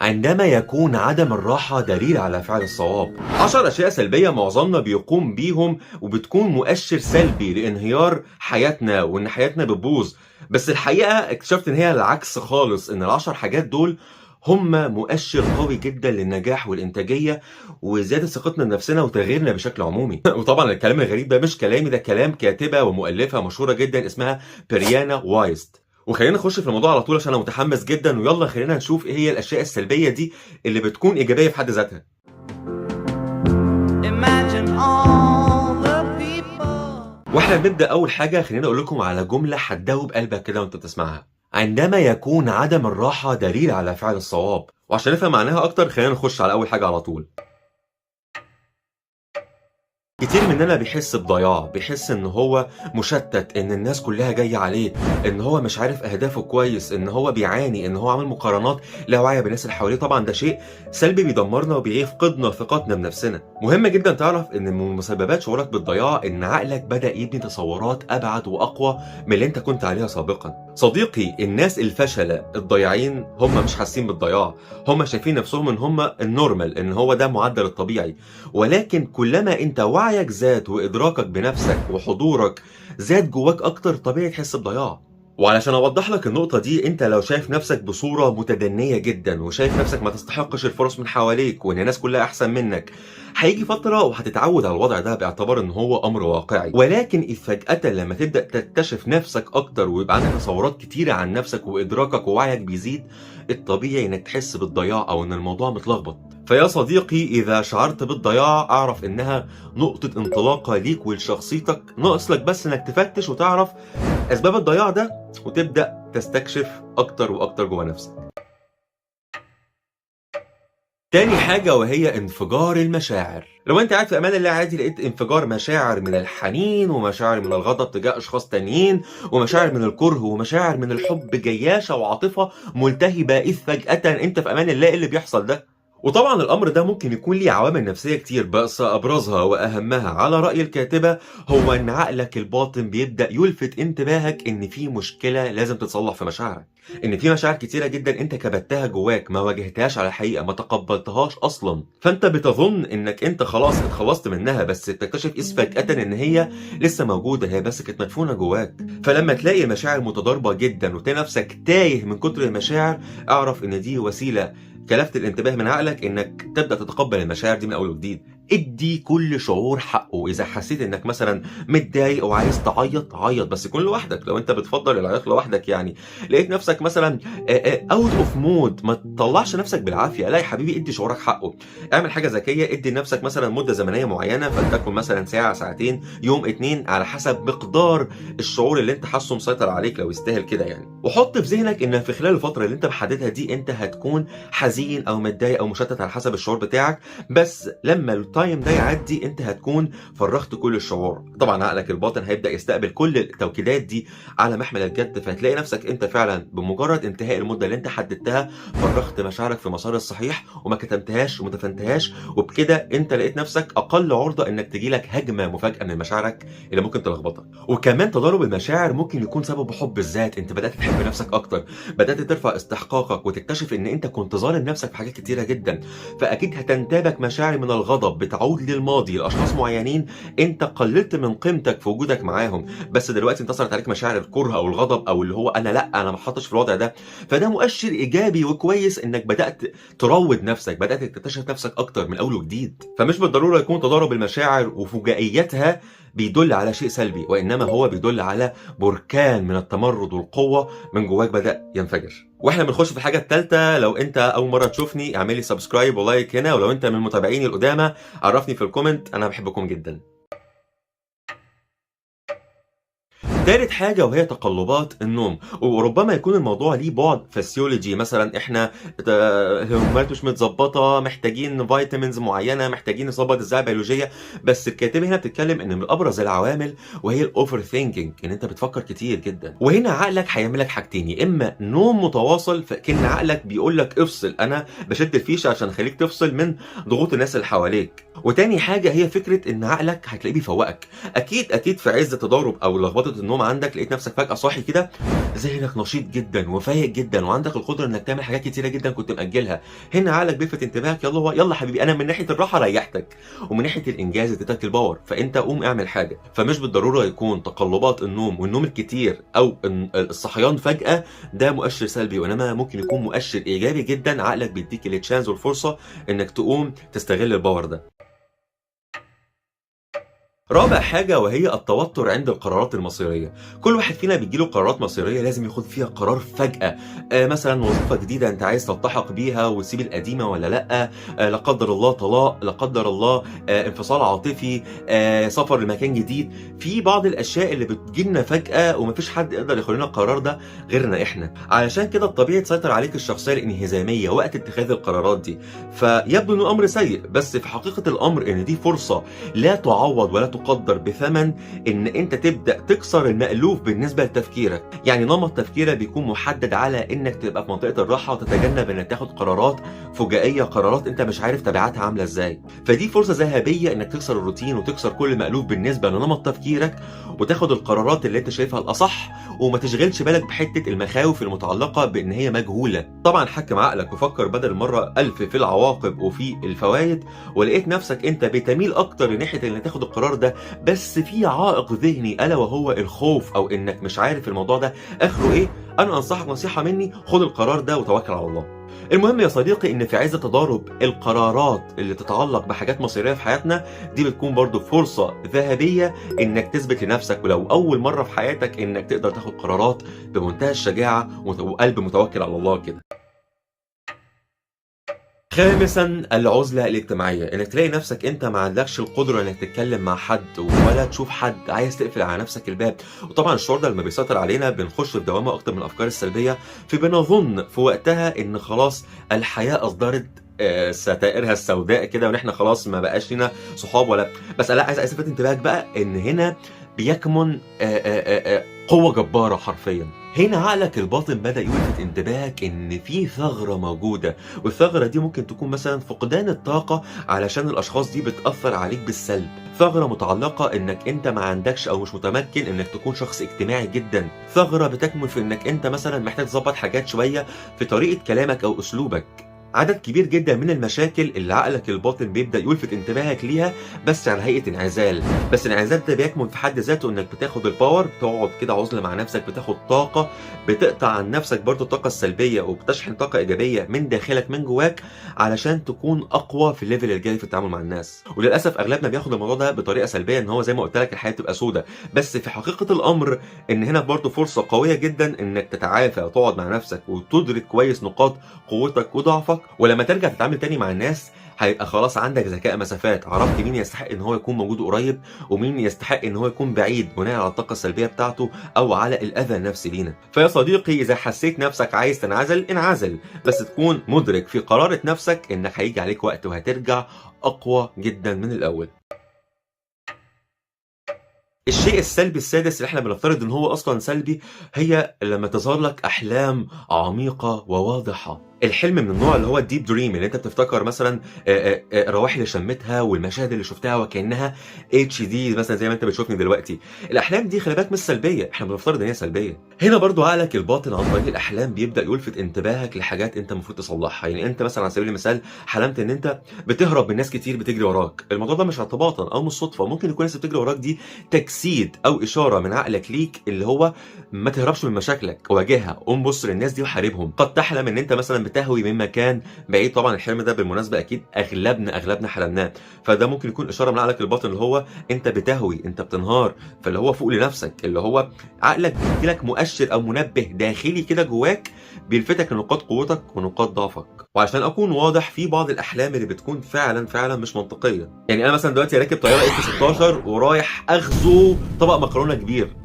عندما يكون عدم الراحة دليل على فعل الصواب. 10 أشياء سلبية معظمنا بيقوم بيهم وبتكون مؤشر سلبي لانهيار حياتنا وإن حياتنا بتبوظ، بس الحقيقة اكتشفت إن هي العكس خالص، إن ال10 حاجات دول هم مؤشر قوي جدا للنجاح والإنتاجية وزيادة ثقتنا بنفسنا وتغييرنا بشكل عمومي. وطبعا الكلام الغريب ده مش كلامي، ده كلام كاتبة ومؤلفة مشهورة جدا اسمها بريانا وايست. وخلينا نخش في الموضوع على طول عشان انا متحمس جدا، ويلا خلينا نشوف ايه هي الاشياء السلبيه دي اللي بتكون ايجابيه في حد ذاتها. واحنا بنبدا اول حاجه خلينا اقول لكم على جمله هتدوب قلبك كده وانت بتسمعها: عندما يكون عدم الراحه دليل على فعل الصواب. وعشان نفهم معناها اكتر خلينا نخش على اول حاجه على طول. كتير مننا بيحس بضياع، بيحس ان هو مشتت، ان الناس كلها جايه عليه، ان هو مش عارف اهدافه كويس، ان هو بيعاني، ان هو عامل مقارنات لا واعيه بالناس اللي حواليه. طبعا ده شيء سلبي بيدمرنا وبيفقدنا ثقتنا بنفسنا. مهم جدا تعرف ان من مسببات شعورك بالضياع ان عقلك بدا يبني تصورات ابعد واقوى من اللي انت كنت عليها سابقا. صديقي، الناس الفشله الضايعين هم مش حاسين بالضياع، هم شايفين نفسهم ان هم النورمال، ان هو ده معدل الطبيعي. ولكن كلما انت وعيك زاد وادراكك بنفسك وحضورك زاد جواك اكتر، طبيعي تحس بضياع. وعلشان اوضح لك النقطة دي، انت لو شايف نفسك بصورة متدنية جدا وشايف نفسك ما تستحقش الفرص من حواليك وان الناس كلها احسن منك، هيجي فترة وهتتعود على الوضع ده باعتبار ان هو امر واقعي. ولكن إذ فجأة لما تبدأ تكتشف نفسك اكتر ويبقى عندك تصورات كتيرة عن نفسك وادراكك ووعيك بيزيد، الطبيعي انك تحس بالضياع او ان الموضوع متلخبط. فيا صديقي، إذا شعرت بالضياع أعرف إنها نقطة انطلاقة ليك ولشخصيتك، ناقص لك بس إنك تفتش وتعرف أسباب الضياع ده وتبدأ تستكشف أكتر وأكتر جوا نفسك. تاني حاجة وهي انفجار المشاعر. لو انت قاعد في امان الله عادي لقيت انفجار مشاعر من الحنين ومشاعر من الغضب تجاه اشخاص تانيين ومشاعر من الكره ومشاعر من الحب جياشة وعاطفة ملتهبة، اذ فجأة انت في امان الله، ايه اللي بيحصل ده؟ وطبعا الامر ده ممكن يكون ليه عوامل نفسيه كتير، بس ابرزها واهمها على راي الكاتبه هو ان عقلك الباطن بيبدا يلفت انتباهك ان في مشكله لازم تتصلح في مشاعرك، ان في مشاعر كتيره جدا انت كبتها جواك، ما واجهتهاش على الحقيقه، ما تقبلتهاش اصلا، فانت بتظن انك انت خلاص اتخلصت منها، بس تكتشف اذ فجاه ان هي لسه موجوده، هي بس كانت مدفونه جواك. فلما تلاقي المشاعر متضاربه جدا وتلاقي نفسك تايه من كتر المشاعر، اعرف ان دي وسيله كلفت الانتباه من عقلك انك تبدا تتقبل المشاعر دي من اول وجديد. ادي كل شعور حقه. اذا حسيت انك مثلا متضايق وعايز تعيط، عيط، بس يكون لوحدك لو انت بتفضل العياط لوحدك. يعني لقيت نفسك مثلا اوت اوف مود، ما تطلعش نفسك بالعافيه، لا يا حبيبي، ادي شعورك حقه. اعمل حاجه ذكيه، ادي لنفسك مثلا مده زمنيه معينه، فلتكن مثلا ساعه، ساعتين، يوم، 2، على حسب مقدار الشعور اللي انت حاسه مسيطر عليك لو يستاهل كده يعني. وحط في ذهنك ان في خلال الفتره اللي انت محددها دي انت هتكون حزين او متضايق او مشتت على حسب الشعور بتاعك، بس لما التايم ده يعدي انت هتكون فرغت كل الشعور. طبعا عقلك الباطن هيبدا يستقبل كل التوكيدات دي على محمل الجد، فهتلاقي نفسك انت فعلا بمجرد انتهاء المده اللي انت حددتها فرغت مشاعرك في المسار الصحيح وما كتمتهاش وما دفنتهاش، وبكده انت لقيت نفسك اقل عرضه انك تجيلك هجمه مفاجاه من مشاعرك اللي ممكن تلخبطك. وكمان تضارب المشاعر ممكن يكون سبب حب الذات، انت بدات تحب نفسك اكتر، بدات ترفع استحقاقك وتكتشف ان انت كنت ظالم نفسك في حاجات كتيره جدا، فاكيد هتنتابك مشاعر من الغضب بتعود للماضي لاشخاص معينين انت قللت من قيمتك في وجودك معاهم، بس دلوقتي انتصرت عليك مشاعر الكره او الغضب او اللي هو انا لا، انا ما اتحطش في الوضع ده. فده مؤشر ايجابي وكويس انك بدات تروض نفسك، بدات تكتشف نفسك اكتر من اول وجديد. فمش بالضروره يكون تضارب المشاعر وفجائيتها بيدل على شيء سلبي، وانما هو بيدل على بركان من التمرد والقوه من جواك بدا ينفجر. واحنا بنخش في الحاجه الثالثه. لو انت اول مره تشوفني اعمل لي سبسكرايب ولايك هنا، ولو انت من متابعيني القدامى عرفني في الكومنت، انا بحبكم جدا. تالت حاجة وهي تقلبات النوم، وربما يكون الموضوع ليه بعد فسيولوجي، مثلا احنا هرمونات مش متظبطة، محتاجين فيتامينز معينة، محتاجين نظبط الزاوية البيولوجية، بس الكاتبة هنا بتتكلم ان من ابرز العوامل وهي الاوفر ثينكينج، ان انت بتفكر كتير جدا. وهنا عقلك هيعمل لك حاجتين: يا اما نوم متواصل، فكأن عقلك بيقول لك افصل، انا بشد الفيشة عشان اخليك تفصل من ضغوط الناس اللي حواليك، وتاني حاجة هي فكرة إن عقلك هتلاقيه بيفوّقك، أكيد في عِز تضارب أو لخبطة النوم عندك لقيت نفسك فجأة صاحي كده ذهنك نشيط جدًا وفايق جدًا وعندك القدرة إنك تعمل حاجات كتيرة جدًا كنت مأجلها، هنا عقلك بيلفت انتباهك يالّا حبيبي أنا من ناحية الراحة ريّحتك، ومن ناحية الإنجاز اديتك الpower فأنت قوم اعمل حاجة، فمش بالضرورة يكون تقلبات النوم والنوم الكتير أو الصحيان فجأة ده مؤشر سلبي، وإنما ممكن يكون مؤشر إيجابي جدًا عقلك بيديك الchance والفرصة إنك تقوم تستغل الpower ده. رابع حاجة وهي التوتر عند القرارات المصيرية، كل واحد فينا بييجي له قرارات مصيرية لازم ياخد فيها قرار فجأة، مثلًا وظيفة جديدة أنت عايز تلتحق بيها وتسيب القديمة والّا لأ، لا قدر الله طلاق، لا قدر الله انفصال عاطفي، سفر لمكان جديد، في بعض الأشياء اللي بتيجي لنا فجأة وما فيش حد يقدر ياخد لنا القرار ده غيرنا إحنا، علشان كده الطبيعي تسيطر عليك الشخصية الانهزامية وقت اتخاذ القرارات دي، فيبدو إنه أمر سيء، بس في حقيقة الأمر إن دي فرصة لا تعوّض ولا تُقدّر بثمن إن أنت تبدأ تكسر المألوف بالنسبة لتفكيرك، يعني نمط تفكيرك بيكون محدد على إنك تبقى في منطقة الراحة وتتجنب إنك تاخد قرارات فُجائية، قرارات أنت مش عارف تبعاتها عاملة إزاي، فدي فرصة ذهبية إنك تكسر الروتين وتكسر كل مألوف بالنسبة لنمط تفكيرك، وتاخد القرارات اللي أنت شايفها الأصح، وما تشغلش بالك بحتة المخاوف المتعلقة بإن هي مجهولة، طبعًا حكّم عقلك وفكّر بدل المرّة ألف في العواقب وفي الفوايد، ولقيت نفسك أنت بتميل أكتر لناحية إنك تاخد القرار ده، بس في عائق ذهني ألا وهو الخوف أو إنك مش عارف الموضوع ده آخره إيه، أنا أنصحك نصيحة مني خُد القرار ده وتوكّل على الله. المهم يا صديقي إن في عِز تضارب القرارات اللي تتعلق بحاجات مصيرية في حياتنا، دي بتكون برضه فرصة ذهبية إنك تثبت لنفسك ولو أول مرّة في حياتك إنك تقدر تاخد قرارات بمنتهى الشجاعة وقلب متوكّل على الله كده. خامسًا العُزلة الاجتماعية، إنك تلاقي نفسك أنت ما عندكش القدرة إنك تتكلم مع حد ولا تشوف حد، عايز تقفل على نفسك الباب، وطبعًا الشعور ده لمّا بيسيطر علينا بنخش في دوامة أكتر من الأفكار السلبية، فبنظن في وقتها إن خلاص الحياة أصدرت ستائرها السوداء كده وإن إحنا خلاص ما بقاش لينا صحاب ولا بس لأ عايز ألفت انتباهك بقى إن هنا بيكمن قوة جبارة حرفيًا. هنا عقلك الباطن بدأ يلفت انتباهك إن في ثغرة موجودة، والثغرة دي ممكن تكون مثلًا فقدان الطاقة علشان الأشخاص دي بتأثّر عليك بالسلب، ثغرة متعلقة إنك أنت ما عندكش أو مش متمكن إنك تكون شخص اجتماعي جدًا، ثغرة بتكمن في إنك أنت مثلًا محتاج تضبّط حاجات شوية في طريقة كلامك أو أسلوبك. عدد كبير جدًا من المشاكل اللي عقلك الباطن بيبدأ يلفت انتباهك ليها بس على هيئة انعزال، بس الانعزال ده بيكمن في حد ذاته إنك بتاخد الpower بتقعد كده عُزلة مع نفسك، بتاخد طاقة، بتقطع عن نفسك برضه الطاقة السلبية وبتشحن طاقة إيجابية من داخلك من جواك، علشان تكون أقوى في الlevel الجاي في التعامل مع الناس. وللأسف أغلبنا بياخد الموضوع ده بطريقة سلبية إن هو زي ما قُلت لك الحياة بتبقى سودا، بس في حقيقة الأمر إن هنا برضه فرصة قوية جدًا إنك تتعافى وتقعد مع نفسك وتدرك كويس نقاط قوتك وضعفك، ولمّا ترجع تتعامل تاني مع الناس هيبقى خلاص عندك ذكاء مسافات، عرفت مين يستحق إن هو يكون موجود قريب، ومين يستحق إن هو يكون بعيد بناءً على الطاقة السلبية بتاعته أو على الأذى النفسي لينا. فيا صديقي إذا حسيت نفسك عايز تنعزل، انعزل، بس تكون مدرك في قرارة نفسك إنك هييجي عليك وقت وهترجع أقوى جدًا من الأول. الشيء السلبي السادس اللي إحنا بنفترض إن هو أصلًا سلبي، هي لمّا تظهر لك أحلام عميقة وواضحة. الحلم من النوع اللي هو الdeep dream اللي أنت بتفتكر مثلًا الروايح اللي شميتها والمشاهد اللي شُفتها وكأنها HD مثلًا زي ما أنت بتشوفني دلوقتي. الأحلام دي خلي بالك مش سلبية، إحنا بنفترض إن هي سلبية. هنا برضه عقلك الباطن عن طريق الأحلام بيبدأ يلفت انتباهك لحاجات أنت المفروض تصلحها، يعني أنت مثلًا على سبيل المثال حلمت إن أنت بتهرب من ناس كتير بتجري وراك، الموضوع ده مش اعتباطًا أو مش صُدفة، ممكن يكون الناس اللي بتجري وراك دي تجسيد أو إشارة من عقلك ليك اللي هو ما تهربش من مشاكلك، واجهها، قوم بُص للناس دي وحاربهم. قد تحلم إن أنت مثلًا بتهوي من مكان بعيد، طبعًا الحلم ده بالمناسبة أكيد أغلبنا حلمناه، فده ممكن يكون إشارة من عقلك الباطن اللي هو أنت بتهوي، أنت بتنهار، فاللي هو فوق لنفسك، اللي هو عقلك بيدّي لك مؤشر أو منبه داخلي كده جواك بيلفتك لنقاط قوتك ونقاط ضعفك. وعشان أكون واضح في بعض الأحلام اللي بتكون فعلًا مش منطقية، يعني أنا مثلًا دلوقتي راكب طيارة F-16 ورايح أغزو طبق مكرونة كبير.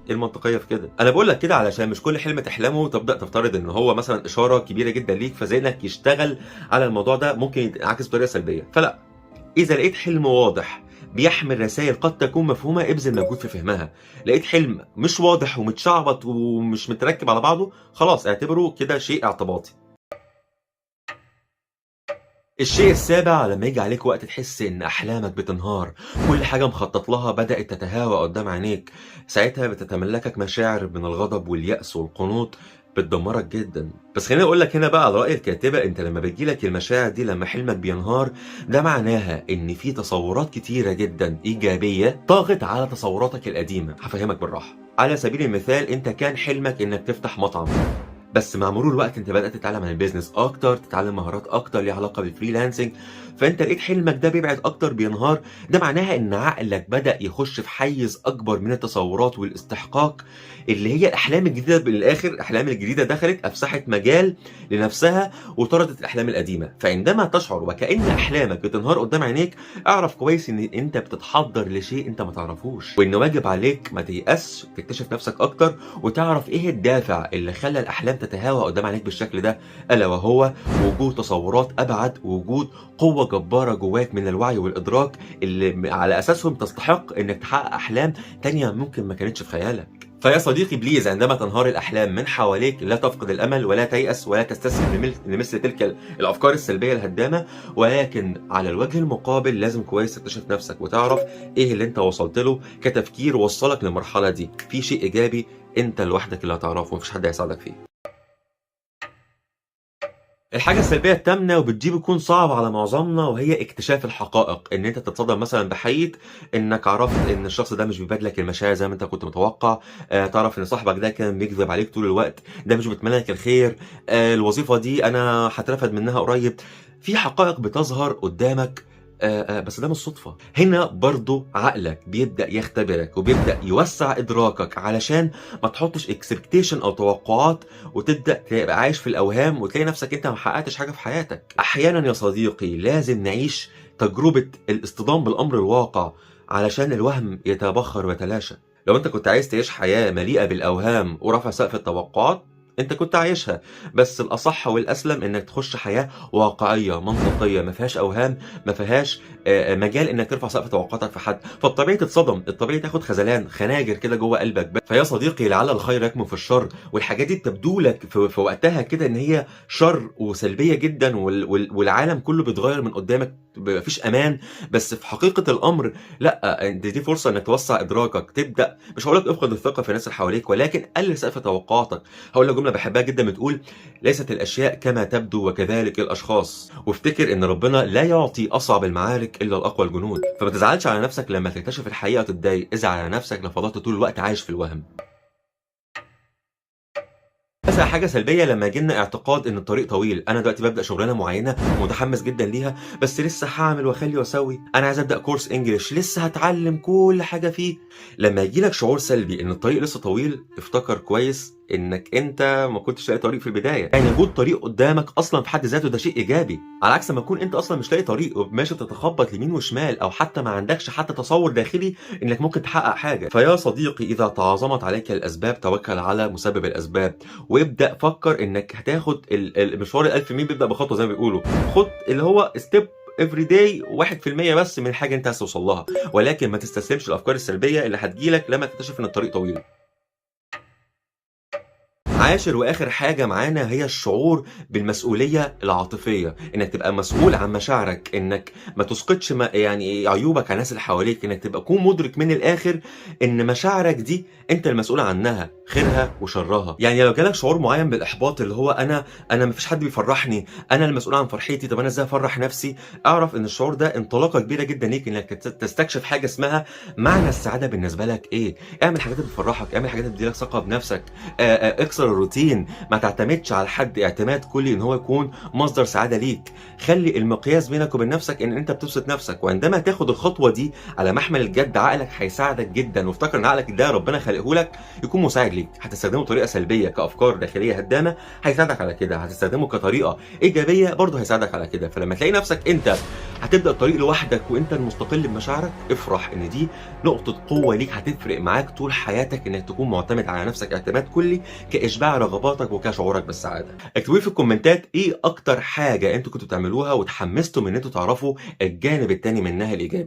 إيه المنطقية في كده؟ أنا باقول لك كده علشان مش كل حلم تحلمه تبدأ تفترض إن هو مثلًا إشارة كبيرة جدًا ليك، فذهنك يشتغل على الموضوع ده ممكن ينعكس بطريقة سلبية، فلأ، إذا لقيت حلم واضح بيحمل رسايل قد تكون مفهومة، ابذل مجهود في فهمها، لقيت حلم مش واضح ومتشعبط ومش متركب على بعضه، خلاص اعتبره كده شيء اعتباطي. الشيء السابع، لما يجي عليك وقت تحس ان احلامك بتنهار، كل حاجه مخطط لها بدات تتهاوى قدام عينيك، ساعتها بتتملكك مشاعر من الغضب واليأس والقنوط بتدمرك جدا. بس خليني اقول لك هنا بقى على رأي الكاتبه، انت لما بتجيلك المشاعر دي لما حلمك بينهار، ده معناها ان في تصورات كتيره جدا ايجابيه طاغت على تصوراتك القديمه. هفهمك بالراحه. على سبيل المثال، انت كان حلمك انك تفتح مطعم، بس مع مرور الوقت انت بدات تتعلم عن البيزنس اكتر، تتعلم مهارات اكتر ليها علاقه بالفريلانسنج، فانت لقيت حلمك ده بيبعد اكتر، بينهار. ده معناها ان عقلك بدا يخش في حيز اكبر من التصورات والاستحقاق، اللي هي الاحلام الجديده. بالاخر الاحلام الجديده دخلت افسحت مجال لنفسها وطردت الاحلام القديمه. فعندما تشعر وكأن احلامك بتنهار قدام عينيك، اعرف كويس ان انت بتتحضر لشيء انت ما تعرفوش، وان واجب عليك ما تيأسش، تكتشف نفسك اكتر وتعرف ايه الدافع اللي خلى الاحلام تتهاوى قدام عينيك بالشكل ده، الا وهو وجود تصورات ابعد، ووجود قوه جباره جواك من الوعي والادراك اللي على اساسهم تستحق انك تحقق احلام تانية ممكن ما كانتش في خيالك. فيا صديقي بليز، عندما تنهار الأحلام من حواليك لا تفقد الأمل ولا تيأس ولا تستسلم لمثل تلك الأفكار السلبية الهدامة، ولكن على الوجه المقابل لازم كويس تكتشف نفسك وتعرف إيه اللي أنت وصلت له كتفكير وصلك للمرحلة دي. في شيء إيجابي أنت لوحدك اللي هتعرفه، مفيش حد هيساعدك فيه. الحاجة السلبية التامنة ودي بتكون صعبة على معظمنا، وهي اكتشاف الحقائق. ان انت تتصدم مثلا بحقيقة انك عرفت ان الشخص ده مش بيبادلك المشاعر زي ما انت كنت متوقع، تعرف ان صاحبك ده كان بيكذب عليك طول الوقت، ده مش بيتمنى لك الخير، الوظيفة دي انا هترفد منها قريب. في حقائق بتظهر قدامك، بس ده مش صدفة. هنا برضو عقلك بيبدأ يختبرك وبيبدأ يوسع إدراكك علشان ما تحطش اكسبكتيشن أو توقعات وتبدأ تبقى عايش في الأوهام وتلاقي نفسك أنت ما حققتش حاجة في حياتك. أحيانا يا صديقي لازم نعيش تجربة الاصطدام بالأمر الواقع علشان الوهم يتبخر ويتلاشى. لو أنت كنت عايز تعيش حياة مليئة بالأوهام ورفع سقف التوقعات، انت كنت عايشها، بس الاصح والاسلم انك تخش حياه واقعيه منطقيه ما فيهاش اوهام، ما فيهاش مجال انك ترفع سقف توقعاتك في حد. فالطبيعي تتصدم، الطبيعي تاخد خذلان خناجر كده جوه قلبك. فيا صديقي لعل الخير يكمن في الشر، والحاجات دي تبدو لك في وقتها كده ان هي شر وسلبيه جدا والعالم كله بيتغير من قدامك، مفيش امان. بس في حقيقه الامر لا، دي فرصه انك توسع ادراكك، تبدا مش هقول لك افقد الثقه في الناس اللي حواليك، ولكن قلل سقف توقعاتك. هقول لك جمله بحبها جدا بتقول: ليست الاشياء كما تبدو وكذلك الاشخاص. وافتكر ان ربنا لا يعطي اصعب المعارك الا الاقوى الجنود. فما تزعلش على نفسك لما تكتشف الحقيقه وتتضايق، ازعل على نفسك لو فضلت طول الوقت عايش في الوهم. أسوأ حاجة سلبية لما يجيلنا اعتقاد إن الطريق طويل. أنا دلوقتي ببدأ شغلانة معينة متحمس جدا ليها، بس لسه هعمل وأخلي وأسوي. أنا عايز أبدأ كورس إنجليش لسه هتعلم كل حاجة فيه. لما يجيلك شعور سلبي إن الطريق لسه طويل، افتكر كويس إنك أنت ما كنتش لاقي طريق في البداية. يعني وجود طريق قدامك أصلا في حد ذاته ده شيء إيجابي، على عكس ما تكون أنت أصلا مش لاقي طريق وماشي بتتخبط يمين وشمال، أو حتى ما عندكش حتى تصور داخلي إنك ممكن تحقق حاجة. فيا صديقي، إذا تعاظمت عليك الأسباب توكل على مسبب الأسباب، وابدأ فكر انك هتاخد المشوار ال1000 ميل بيبدأ بخطوه زي ما بيقولوا. خد اللي هو ستيب افري داي 1% بس من حاجه انت عايز توصل لها، ولكن ما تستسلمش الافكار السلبيه اللي هتجيلك لما تكتشف ان الطريق طويل. عاشر واخر حاجه معانا هي الشعور بالمسؤوليه العاطفيه، انك تبقى مسؤول عن مشاعرك، انك ما تسقطش يعني عيوبك على الناس اللي حواليك، انك تبقى تكون مدرك من الاخر ان مشاعرك دي انت المسؤول عنها، خيرها وشرها. يعني لو جالك شعور معين بالاحباط اللي هو انا مفيش حد بيفرحني، انا المسؤول عن فرحتي، طب انا ازاي افرح نفسي، اعرف ان الشعور ده انطلاقه كبيره جدا ليك انك تستكشف حاجه اسمها معنى السعاده بالنسبه لك ايه. اعمل حاجات بتفرحك، اعمل حاجات بتديلك ثقه بنفسك، اكسر الروتين، ما تعتمدش على حد اعتماد كلي ان هو يكون مصدر سعاده ليك. خلي المقياس بينك وبين نفسك ان انت بتبسط نفسك، وعندما تاخد الخطوه دي على محمل الجد عقلك هيساعدك جدا. وافتكر ان عقلك ده ربنا خلقه لك يكون مساعد ليك. هتستخدمه بطريقه سلبيه كافكار داخليه هدامه هيساعدك على كده، هتستخدمه كطريقه ايجابيه برضه هيساعدك على كده. فلما تلاقي نفسك انت هتبدا الطريق لوحدك وانت المستقل بمشاعرك، افرح ان دي نقطه قوه ليك هتفرق معاك طول حياتك، انك تكون معتمد على نفسك اعتماد كلي كاشباع رغباتك وكشعورك بالسعاده. اكتبوا لي في الكومنتات ايه اكتر حاجه انتوا كنتوا بتعملوها وتحمستوا من ان انتوا تعرفوا الجانب الثاني منها الايجابي.